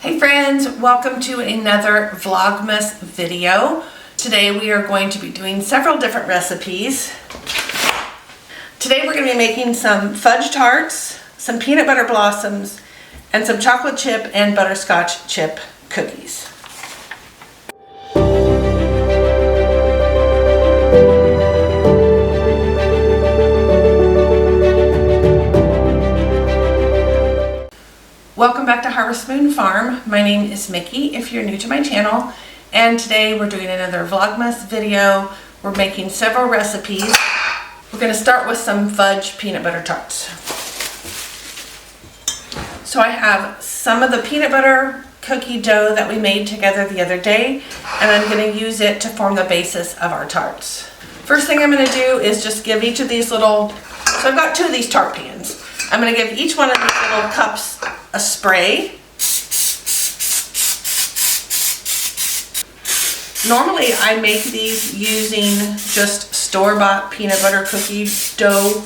Hey friends, welcome to another Vlogmas video. Today we are going to be doing several different recipes. Today we're going to be making some fudge tarts, some peanut butter blossoms, and some chocolate chip and butterscotch chip cookies. Welcome back to Harvest Moon Farm. My name is Mickey if you're new to my channel, and today we're doing another Vlogmas video. We're making several recipes. We're going to start with some fudge peanut butter tarts. So I have some of the peanut butter cookie dough that we made together the other day, and I'm going to use it to form the basis of our tarts. First thing I'm going to do is just give each of these little, so I've got two of these tart pans. I'm going to give each one of these little cups a spray. Normally I make these using just store-bought peanut butter cookie dough,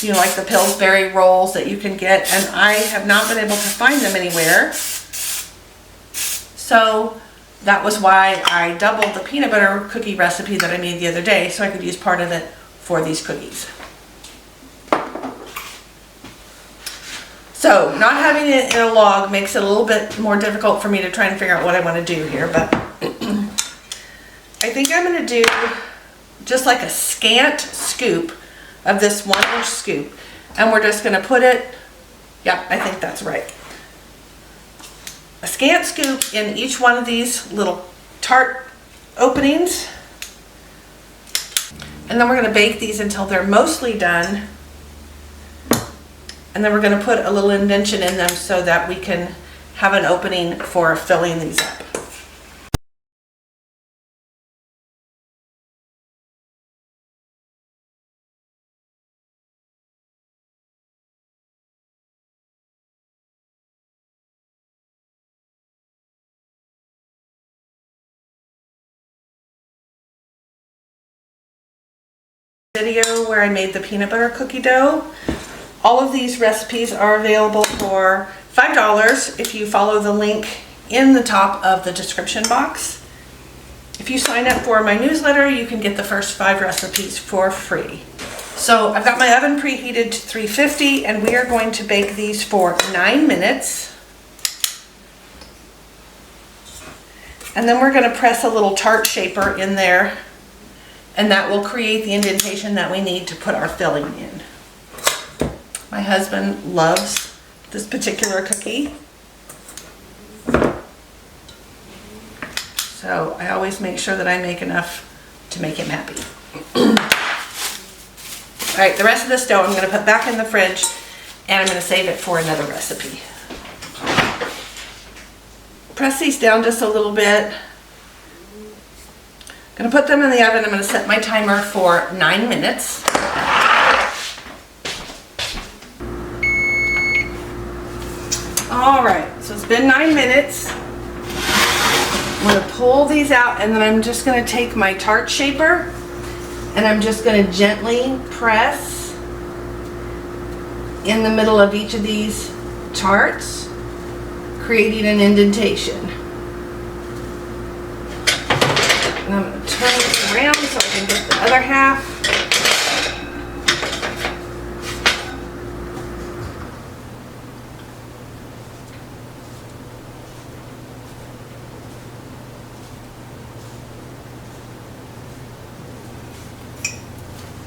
you know, like the Pillsbury rolls that you can get, and I have not been able to find them anywhere. So that was why I doubled the peanut butter cookie recipe that I made the other day, so I could use part of it for these cookies. So not having it in a log makes it a little bit more difficult for me to try and figure out what I want to do here, but I think I'm going to do just like a scant scoop of this 1-inch scoop, and we're just going to put it, yep, I think that's right. A scant scoop in each one of these little tart openings, and then we're going to bake these until they're mostly done. And then we're going to put a little indentation in them so that we can have an opening for filling these up. Video where I made the peanut butter cookie dough. All of these recipes are available for $5 if you follow the link in the top of the description box. If you sign up for my newsletter, you can get the first 5 recipes for free. So I've got my oven preheated to 350, and we are going to bake these for 9 minutes. And then we're going to press a little tart shaper in there, and that will create the indentation that we need to put our filling in. My husband loves this particular cookie, so I always make sure that I make enough to make him happy. Alright, the rest of this dough I'm going to put back in the fridge, and I'm going to save it for another recipe. Press these down just a little bit. I'm going to put them in the oven. I'm going to set my timer for 9 minutes. Alright, so it's been 9 minutes. I'm going to pull these out, and then I'm just going to take my tart shaper and I'm just going to gently press in the middle of each of these tarts, creating an indentation. And I'm going to turn this around so I can get the other half.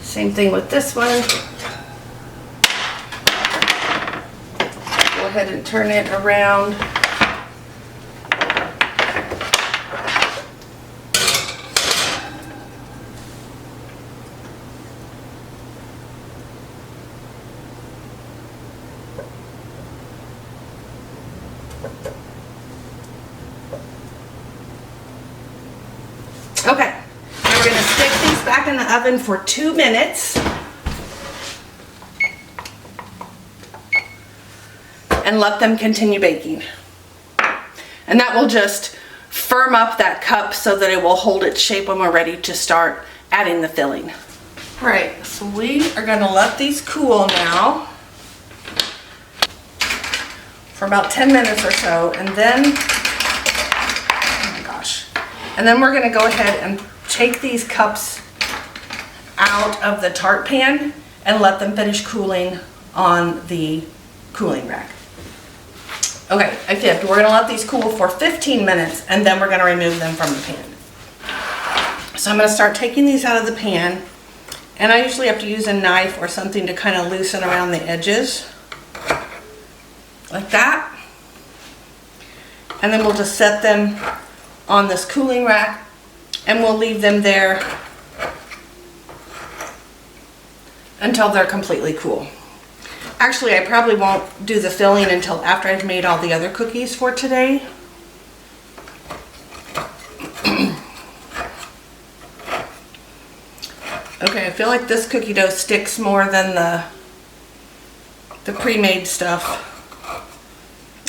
Same thing with this one. Go ahead and turn it around. Okay. We're going to stick these back in the oven for 2 minutes and let them continue baking. And that will just firm up that cup so that it will hold its shape when we're ready to start adding the filling. All right, so we are going to let these cool now. for about 10 minutes or so, and then, oh my gosh, and then we're gonna go ahead and take these cups out of the tart pan and let them finish cooling on the cooling rack. Okay, I fibbed. We're gonna let these cool for 15 minutes and then we're gonna remove them from the pan. So I'm gonna start taking these out of the pan, and I usually have to use a knife or something to kind of loosen around the edges. Like that. And then we'll just set them on this cooling rack and we'll leave them there until they're completely cool. Actually, I probably won't do the filling until after I've made all the other cookies for today. Okay, I feel like this cookie dough sticks more than the pre-made stuff.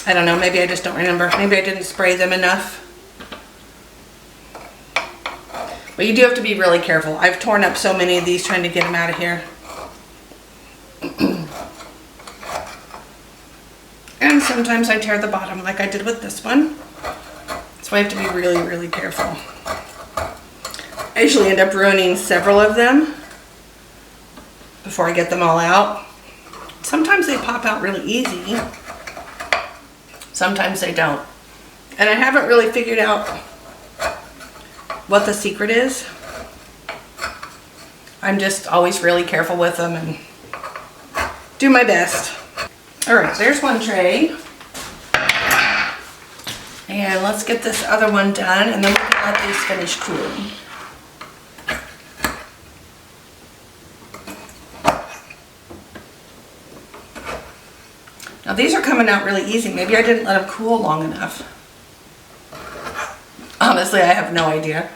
I don't know, maybe I just don't remember. Maybe I didn't spray them enough. But you do have to be really careful. I've torn up so many of these trying to get them out of here. And sometimes I tear the bottom like I did with this one. So I have to be really, really careful. I usually end up ruining several of them before I get them all out. Sometimes they pop out really easy. Sometimes they don't. And I haven't really figured out what the secret is. I'm just always really careful with them and do my best. All right, there's one tray. And let's get this other one done and then we can let these finish cooling. Now these are coming out really easy. Maybe I didn't let them cool long enough. Honestly, I have no idea.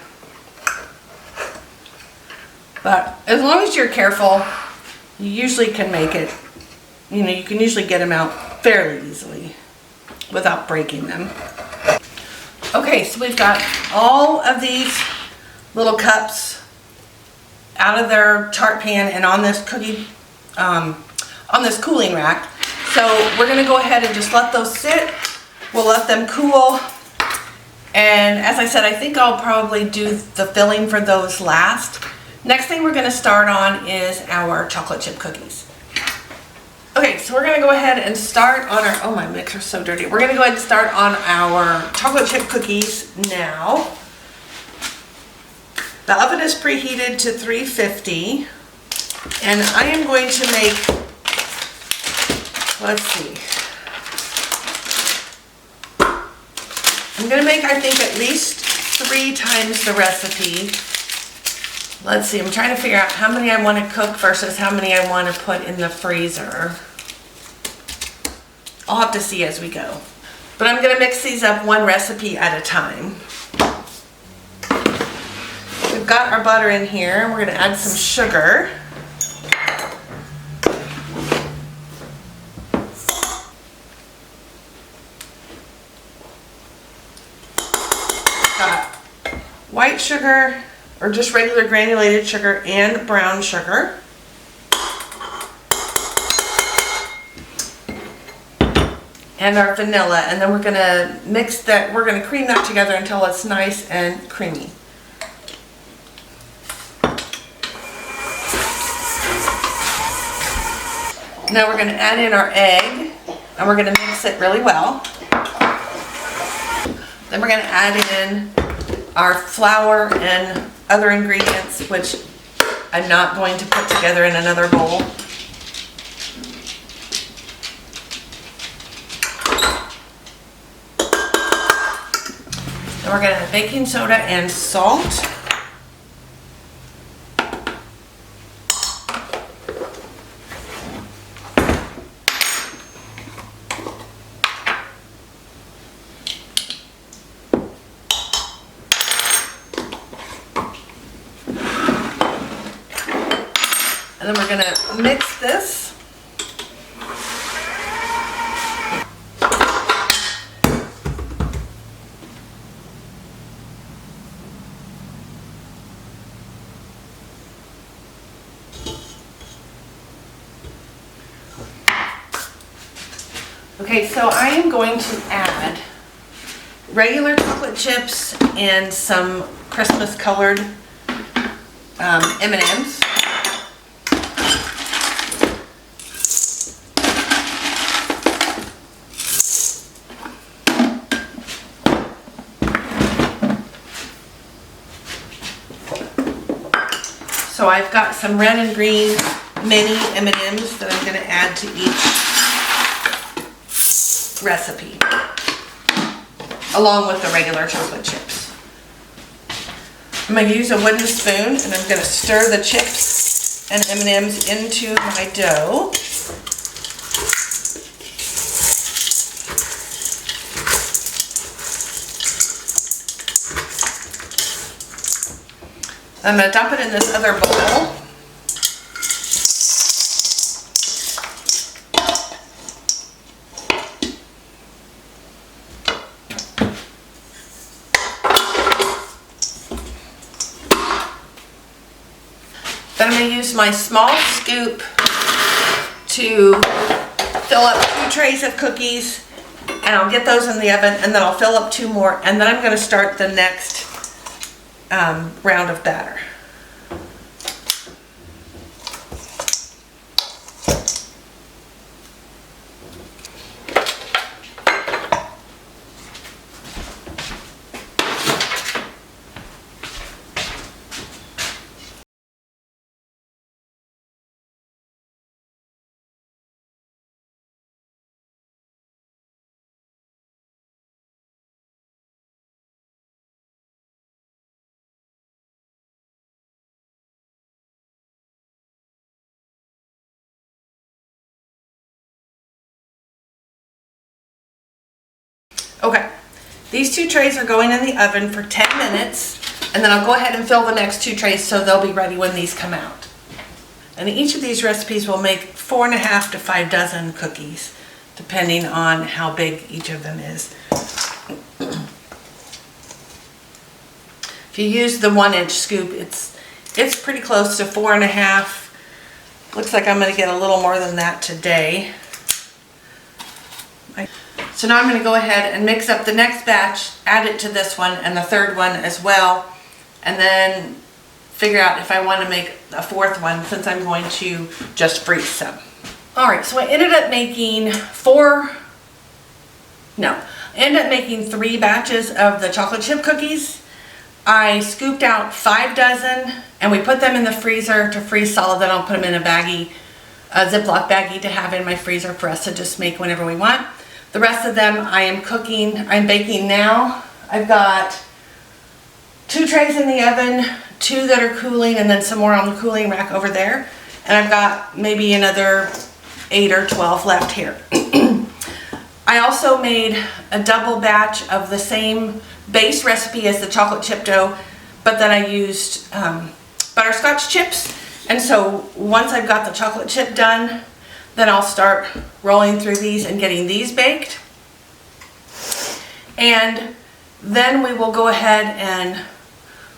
But as long as you're careful, you usually can make it. You know, you can usually get them out fairly easily without breaking them. Okay, so we've got all of these little cups out of their tart pan and on this cookie, on this cooling rack. So we're gonna go ahead and just let those sit. We'll let them cool. And as I said, I think I'll probably do the filling for those last. Next thing we're gonna start on is our chocolate chip cookies. Okay, so we're gonna go ahead and start on our, oh my mixer's so dirty. We're gonna go ahead and start on our chocolate chip cookies now. The oven is preheated to 350. And I am going to make, let's see. I'm gonna make, I think, at least 3 times the recipe. Let's see, I'm trying to figure out how many I want to cook versus how many I want to put in the freezer. I'll have to see as we go. But I'm gonna mix these up one recipe at a time. We've got our butter in here, and we're gonna add some sugar. White sugar, or just regular granulated sugar, and brown sugar. And our vanilla, and then we're gonna mix that, we're gonna cream that together until it's nice and creamy. Now we're gonna add in our egg, and we're gonna mix it really well. Then we're gonna add in our flour and other ingredients, which I'm not going to put together in another bowl. Then we're going to add baking soda and salt. And then we're going to mix this. Okay, so I am going to add regular chocolate chips and some Christmas colored M&Ms. So I've got some red and green mini M&Ms that I'm going to add to each recipe, along with the regular chocolate chips. I'm going to use a wooden spoon and I'm going to stir the chips and M&Ms into my dough. I'm going to dump it in this other bowl. Then I'm going to use my small scoop to fill up 2 trays of cookies, and I'll get those in the oven, and then I'll fill up 2 more, and then I'm going to start the next round of batter. Okay, these 2 trays are going in the oven for 10 minutes, and then I'll go ahead and fill the next 2 trays so they'll be ready when these come out. And each of these recipes will make 4.5 to 5 dozen cookies, depending on how big each of them is. If you use the 1-inch scoop, it's pretty close to 4.5. Looks like I'm going to get a little more than that today. So now I'm going to go ahead and mix up the next batch, add it to this one and the 3rd one as well, and then figure out if I want to make a 4th one, since I'm going to just freeze some. Alright, so I ended up making 3 batches of the chocolate chip cookies. I scooped out 5 dozen and we put them in the freezer to freeze solid. Then I'll put them in a baggie, a Ziploc baggie to have in my freezer for us to just make whenever we want. The rest of them I'm baking now. I've got 2 trays in the oven, 2 that are cooling, and then some more on the cooling rack over there. And I've got maybe another 8 or 12 left here. I also made a double batch of the same base recipe as the chocolate chip dough, but then I used butterscotch chips. And so once I've got the chocolate chip done, then I'll start rolling through these and getting these baked. And then we will go ahead and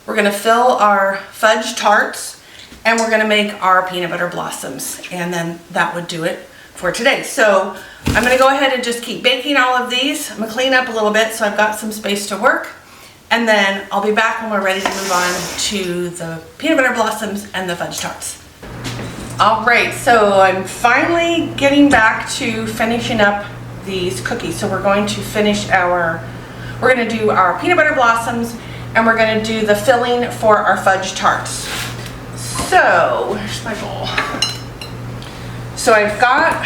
we're going to fill our fudge tarts and we're going to make our peanut butter blossoms. And then that would do it for today. So I'm going to go ahead and just keep baking all of these. I'm going to clean up a little bit so I've got some space to work. And then I'll be back when we're ready to move on to the peanut butter blossoms and the fudge tarts. Alright, so I'm finally getting back to finishing up these cookies. So we're going to do our peanut butter blossoms and we're going to do the filling for our fudge tarts. So, where's my bowl? So I've got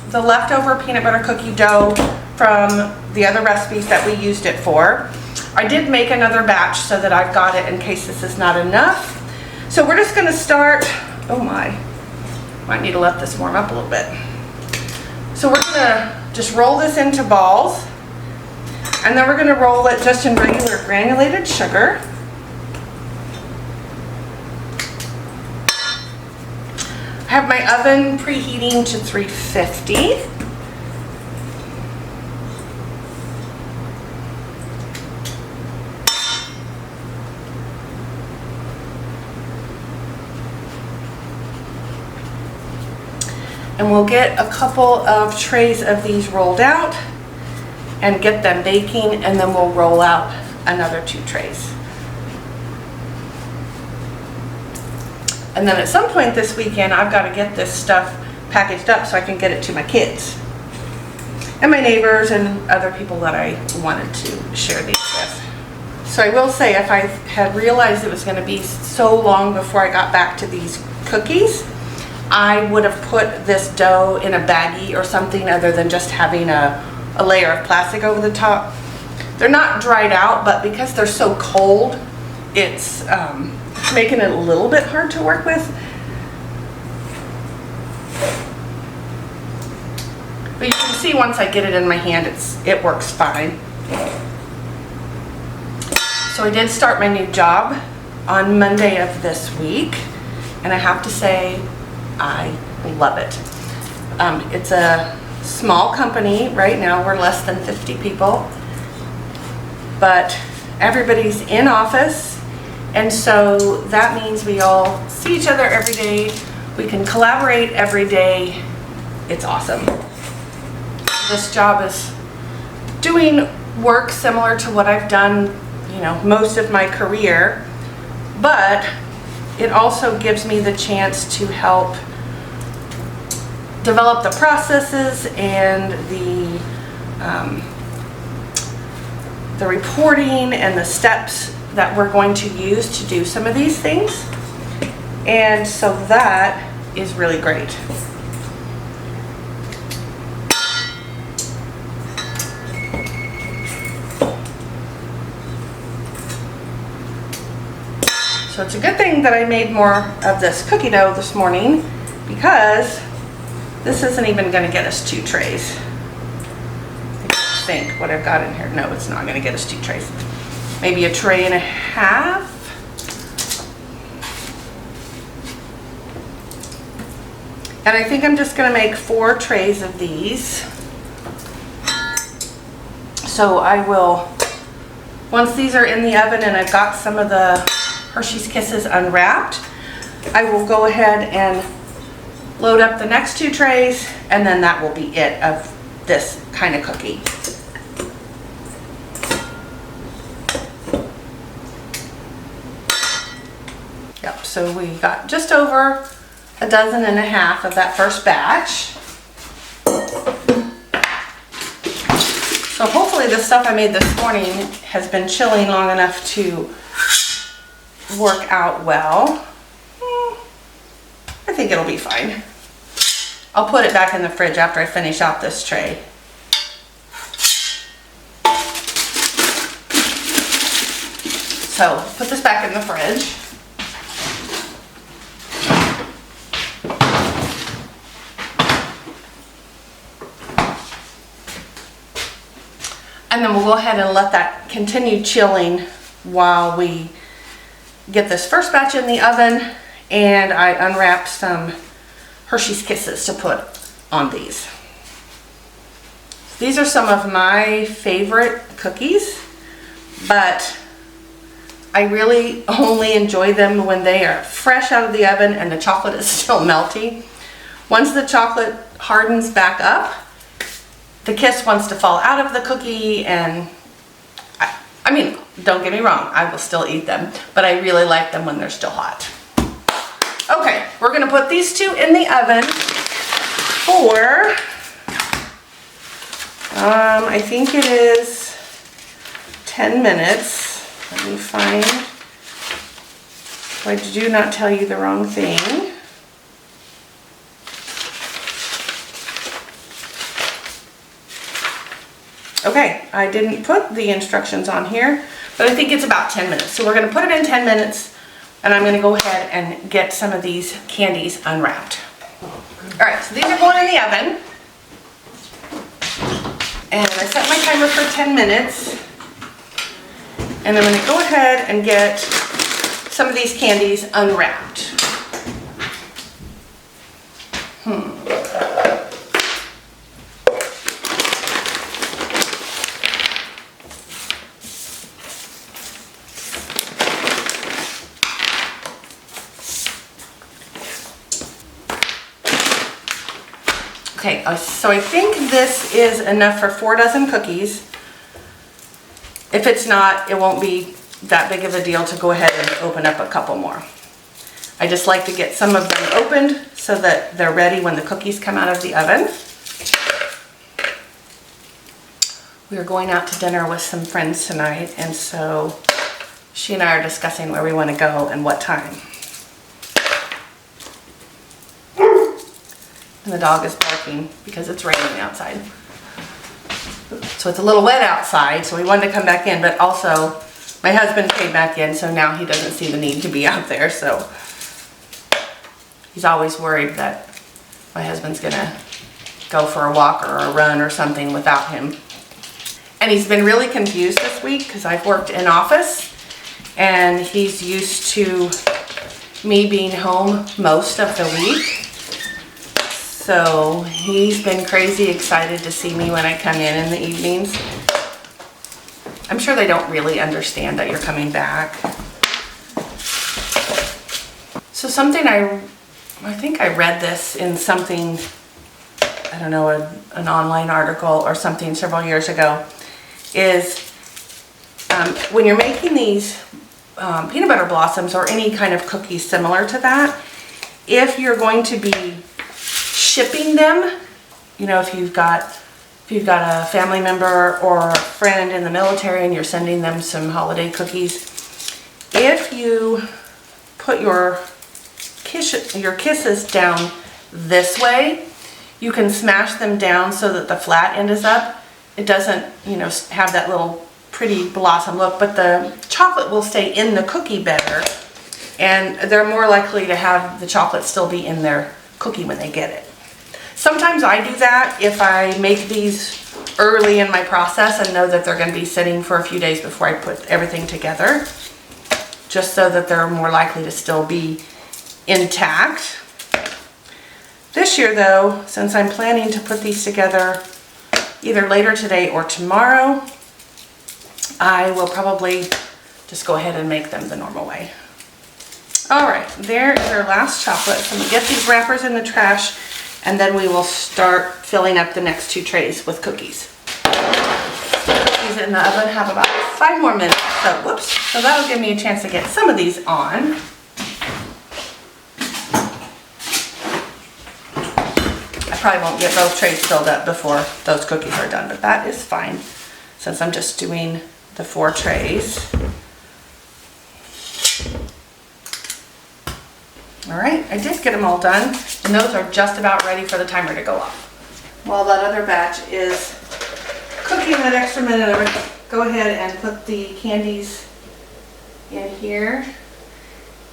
the leftover peanut butter cookie dough from the other recipes that we used it for. I did make another batch so that I've got it in case this is not enough. So we're just going to start, oh my, might need to let this warm up a little bit. So we're going to just roll this into balls, and then we're going to roll it just in regular granulated sugar. I have my oven preheating to 350. And we'll get a couple of trays of these rolled out and get them baking, and then we'll roll out another 2 trays. And then at some point this weekend, I've got to get this stuff packaged up so I can get it to my kids and my neighbors and other people that I wanted to share these with. So I will say, if I had realized it was going to be so long before I got back to these cookies, I would have put this dough in a baggie or something other than just having a layer of plastic over the top. They're not dried out, but because they're so cold, it's making it a little bit hard to work with. But you can see once I get it in my hand, it works fine. So I did start my new job on Monday of this week, and I have to say, I love it. It's a small company right now. We're less than 50 people, but everybody's in office, and so that means we all see each other every day. We can collaborate every day. It's awesome. This job is doing work similar to what I've done, you know, most of my career, but it also gives me the chance to help develop the processes and the reporting and the steps that we're going to use to do some of these things. And so that is really great. So it's a good thing that I made more of this cookie dough this morning, because this isn't even going to get us 2 trays. I think what I've got in here. No, it's not going to get us 2 trays. Maybe a tray and a half. And I think I'm just going to make 4 trays of these. So I will, once these are in the oven and I've got some of the Hershey's Kisses unwrapped, I will go ahead and load up the next 2 trays, and then that will be it of this kind of cookie. Yep, so we got just over 1.5 dozen of that first batch. So hopefully the stuff I made this morning has been chilling long enough to work out well. I think it'll be fine. I'll put it back in the fridge after I finish out this tray. So put this back in the fridge. And then we'll go ahead and let that continue chilling while we get this first batch in the oven, and I unwrap some Hershey's Kisses to put on these. These are some of my favorite cookies, but I really only enjoy them when they are fresh out of the oven and the chocolate is still melty. Once the chocolate hardens back up, the kiss wants to fall out of the cookie, and I mean, don't get me wrong, I will still eat them, but I really like them when they're still hot. Okay, we're gonna put these 2 in the oven for, I think it is 10 minutes. Let me find, so I do not tell you the wrong thing. Okay, I didn't put the instructions on here, but I think it's about 10 minutes. So we're gonna put it in 10 minutes, and I'm gonna go ahead and get some of these candies unwrapped. All right, so these are going in the oven. And I set my timer for 10 minutes. And I'm gonna go ahead and get some of these candies unwrapped. Okay, so I think this is enough for 4 dozen cookies. If it's not, it won't be that big of a deal to go ahead and open up a couple more. I just like to get some of them opened so that they're ready when the cookies come out of the oven. We are going out to dinner with some friends tonight, and so she and I are discussing where we want to go and what time. And the dog is barking because it's raining outside. So it's a little wet outside, so we wanted to come back in, but also my husband came back in, so now he doesn't see the need to be out there, so he's always worried that my husband's gonna go for a walk or a run or something without him. And he's been really confused this week because I've worked in office and he's used to me being home most of the week. So he's been crazy excited to see me when I come in the evenings. I'm sure they don't really understand that you're coming back. So something I think I read this in something, I don't know, an online article or something several years ago, is when you're making these peanut butter blossoms or any kind of cookies similar to that, if you're going to be shipping them, you know, if you've got a family member or a friend in the military and you're sending them some holiday cookies, if you put your kisses down this way, you can smash them down so that the flat end is up. It doesn't, you know, have that little pretty blossom look, but the chocolate will stay in the cookie better, and they're more likely to have the chocolate still be in their cookie when they get it. Sometimes I do that if I make these early in my process and know that they're going to be sitting for a few days before I put everything together, just so that they're more likely to still be intact. This year though, since I'm planning to put these together either later today or tomorrow, I will probably just go ahead and make them the normal way. Alright, there is our last chocolate. So I'm going to get these wrappers in the trash, and then we will start filling up the next 2 trays with cookies. Cookies in the oven have about 5 more minutes, so whoops. So that'll give me a chance to get some of these on. I probably won't get both trays filled up before those cookies are done, but that is fine since I'm just doing the 4 trays. All right, I did get them all done, and those are just about ready for the timer to go off. While that other batch is cooking that extra minute, I'm going to go ahead and put the candies in here.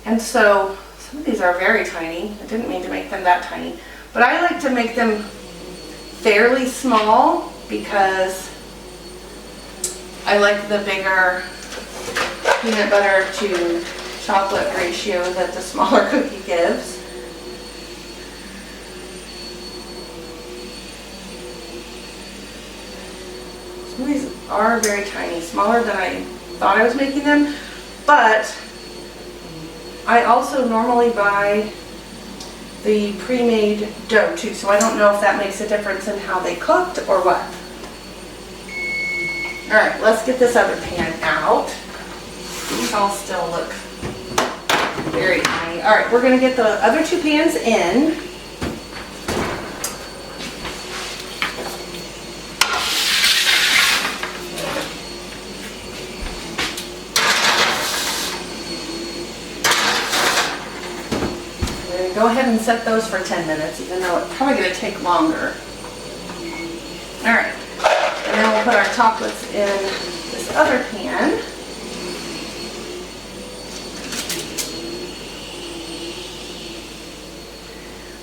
And so some of these are very tiny. I didn't mean to make them that tiny, but I like to make them fairly small because I like the bigger peanut butter to chocolate ratio that the smaller cookie gives. Some of these are very tiny, smaller than I thought I was making them, but I also normally buy the pre-made dough too, so I don't know if that makes a difference in how they cooked or what. Alright, let's get this other pan out. These all still look very tiny. Alright, we're going to get the other 2 pans in. We're going to go ahead and set those for 10 minutes, even though it's probably going to take longer. Alright, and then we'll put our chocolates in this other pan.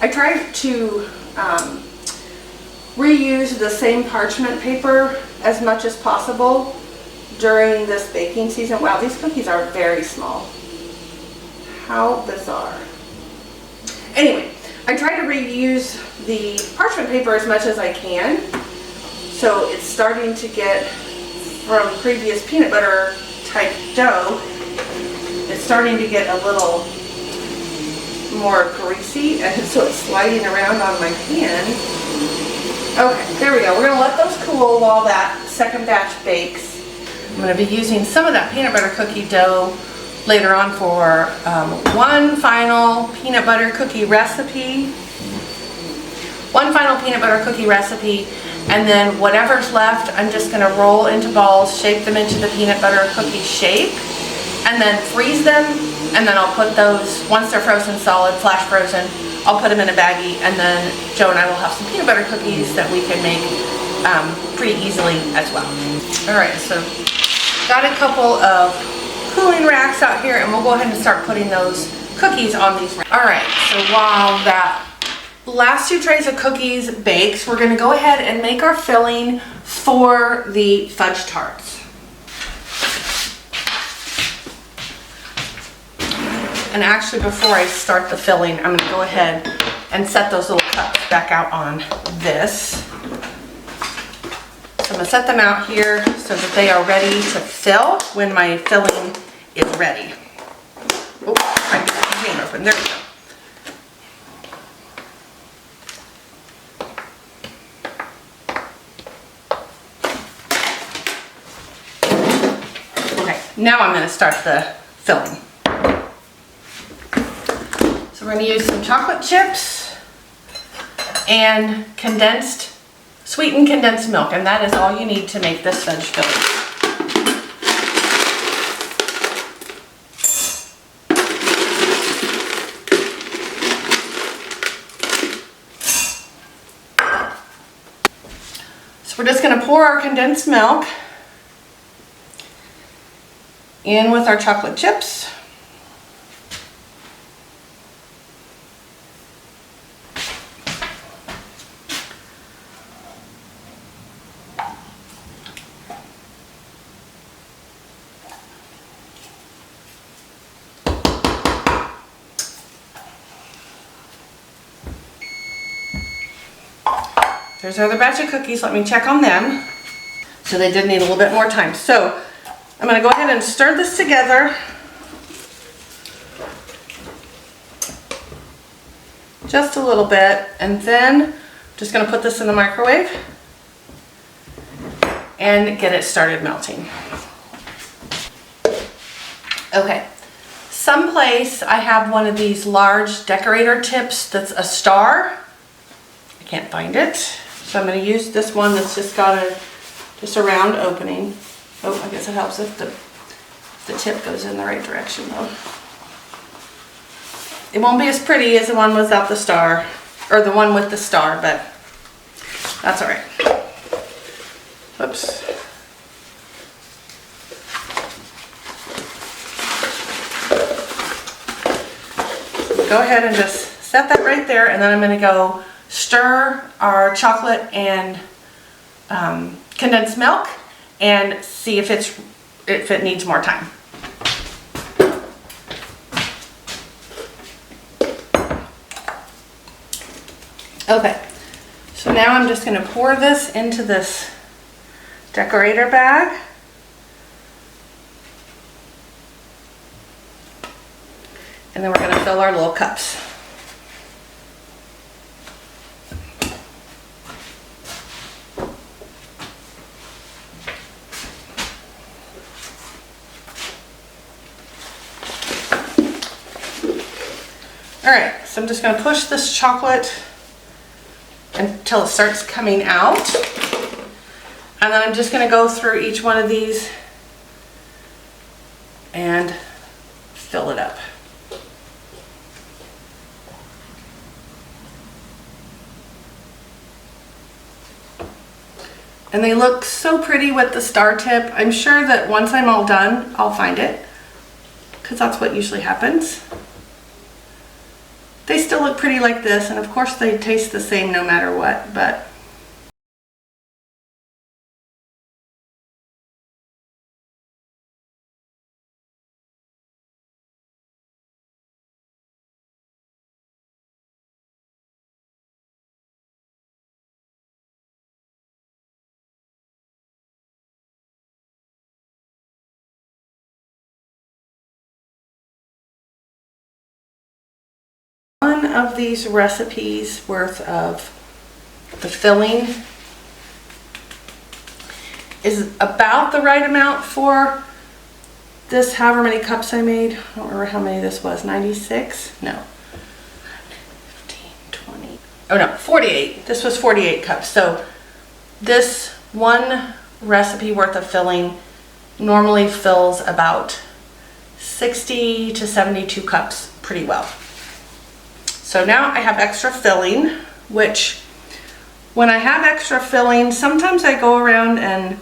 I try to reuse the same parchment paper as much as possible during this baking season. Wow, these cookies are very small. How bizarre. Anyway, I try to reuse the parchment paper as much as I can. So it's starting to get, from previous peanut butter type dough, it's starting to get a little more greasy, and so it's sliding around on my pan. Okay, there we go. We're gonna let those cool while that second batch bakes. I'm gonna be using some of that peanut butter cookie dough later on for one final peanut butter cookie recipe. And then whatever's left, I'm just gonna roll into balls, shape them into the peanut butter cookie shape, and then freeze them. And then I'll put those, once they're frozen solid, flash frozen, I'll put them in a baggie, and then Joe and I will have some peanut butter cookies that we can make pretty easily as well. All right, so got a couple of cooling racks out here, and we'll go ahead and start putting those cookies on these racks. All right, so while that last 2 trays of cookies bakes, we're gonna go ahead and make our filling for the fudge tarts. And actually, before I start the filling, I'm gonna go ahead and set those little cups back out on this. So I'm gonna set them out here so that they are ready to fill when my filling is ready. Oh, I get the container open, there we go. Okay, now I'm gonna start the filling. So we're going to use some chocolate chips and sweetened condensed milk, and that is all you need to make this fudge filling. So we're just going to pour our condensed milk in with our chocolate chips. There's our other batch of cookies. Let me check on them. So they did need a little bit more time. So I'm going to go ahead and stir this together. Just a little bit. And then I'm just going to put this in the microwave and get it started melting. Okay. Someplace I have one of these large decorator tips that's a star. I can't find it. So I'm going to use this one that's just got just a round opening. Oh, I guess it helps if the tip goes in the right direction though. It won't be as pretty as the one without the star, or the one with the star, but that's all right. Oops. Go ahead and just set that right there, and then I'm going to go stir our chocolate and condensed milk and see if it needs more time. Okay, so now I'm just going to pour this into this decorator bag. And then we're going to fill our little cups. Alright, so I'm just going to push this chocolate until it starts coming out. And then I'm just going to go through each one of these and fill it up. And they look so pretty with the star tip. I'm sure that once I'm all done, I'll find it, because that's what usually happens. They still look pretty like this, and of course they taste the same no matter what, but one of these recipes worth of the filling is about the right amount for this, however many cups I made. I don't remember how many this was, 96? No. 15, 20. Oh no, 48. This was 48 cups. So this one recipe worth of filling normally fills about 60 to 72 cups pretty well. So now I have extra filling, which when I have extra filling, sometimes I go around and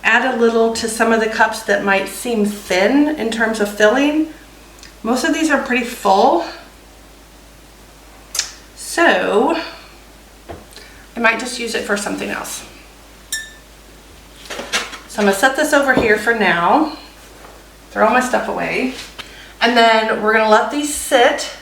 add a little to some of the cups that might seem thin in terms of filling. Most of these are pretty full. So I might just use it for something else. So I'm gonna set this over here for now, throw my stuff away, and then we're gonna let these sit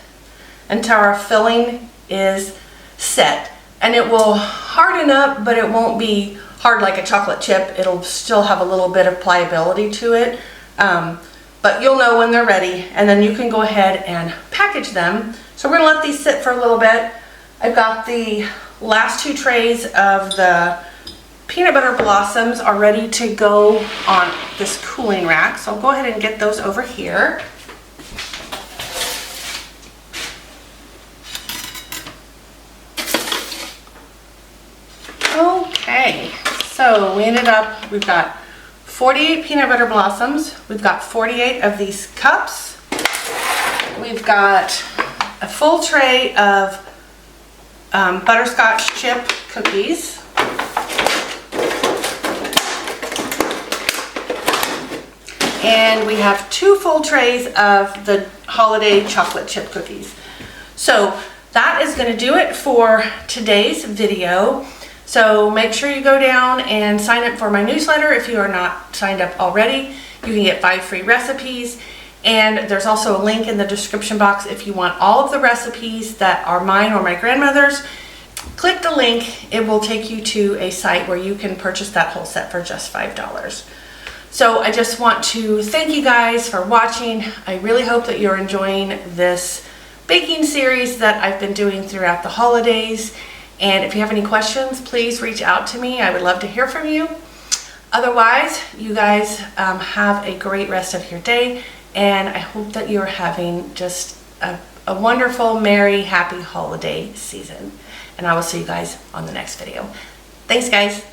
until our filling is set. And it will harden up, but it won't be hard like a chocolate chip. It'll still have a little bit of pliability to it. But you'll know when they're ready, and then you can go ahead and package them. So we're gonna let these sit for a little bit. I've got the last 2 trays of the peanut butter blossoms are ready to go on this cooling rack. So I'll go ahead and get those over here. Okay, so we ended up, we've got 48 peanut butter blossoms. We've got 48 of these cups. We've got a full tray of butterscotch chip cookies. And we have 2 full trays of the holiday chocolate chip cookies. So that is going to do it for today's video. So make sure you go down and sign up for my newsletter if you are not signed up already. You can get 5 free recipes, and there's also a link in the description box if you want all of the recipes that are mine or my grandmother's. Click the link, it will take you to a site where you can purchase that whole set for just $5. So I just want to thank you guys for watching. I really hope that you're enjoying this baking series that I've been doing throughout the holidays. And if you have any questions, please reach out to me. I would love to hear from you. Otherwise, you guys have a great rest of your day, and I hope that you're having just a wonderful, merry, happy holiday season. And I will see you guys on the next video. Thanks, guys.